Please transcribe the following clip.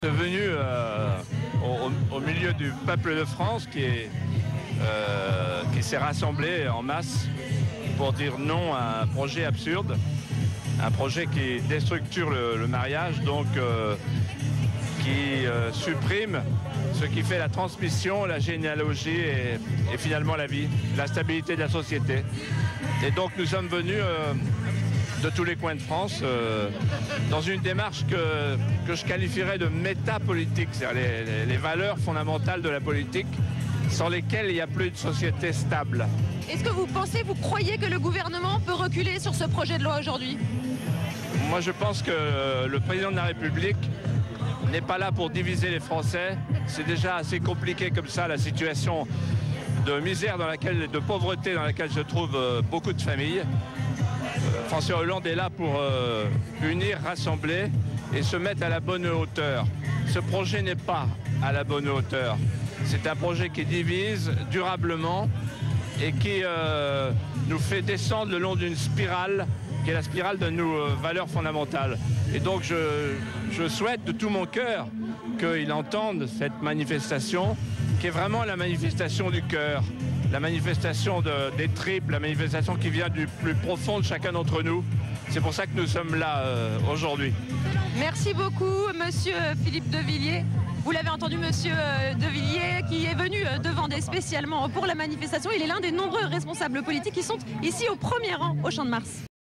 Venu au milieu du peuple de France qui s'est rassemblé en masse pour dire non à un projet absurde, un projet qui déstructure le mariage, donc qui supprime ce qui fait la transmission, la généalogie et finalement la vie, la stabilité de la société. Et donc nous sommes venus de tous les coins de France, dans une démarche que je qualifierais de métapolitique, c'est-à-dire les valeurs fondamentales de la politique, sans lesquelles il n'y a plus de société stable. Est-ce que vous croyez que le gouvernement peut reculer sur ce projet de loi aujourd'hui? Moi je pense que le président de la République n'est pas là pour diviser les Français. C'est déjà assez compliqué comme ça, la situation de misère de pauvreté dans laquelle se trouvent beaucoup de familles. François Hollande est là pour unir, rassembler et se mettre à la bonne hauteur. Ce projet n'est pas à la bonne hauteur. C'est un projet qui divise durablement et qui nous fait descendre le long d'une spirale qui est la spirale de nos valeurs fondamentales. Et donc je souhaite de tout mon cœur qu'il entende cette manifestation qui est vraiment la manifestation du cœur, la manifestation des tripes, la manifestation qui vient du plus profond de chacun d'entre nous. C'est pour ça que nous sommes là aujourd'hui. Merci beaucoup, monsieur Philippe de Villiers. Vous l'avez entendu, monsieur de Villiers, qui est venu de Vendée spécialement pour la manifestation. Il est l'un des nombreux responsables politiques qui sont ici au premier rang au Champ de Mars.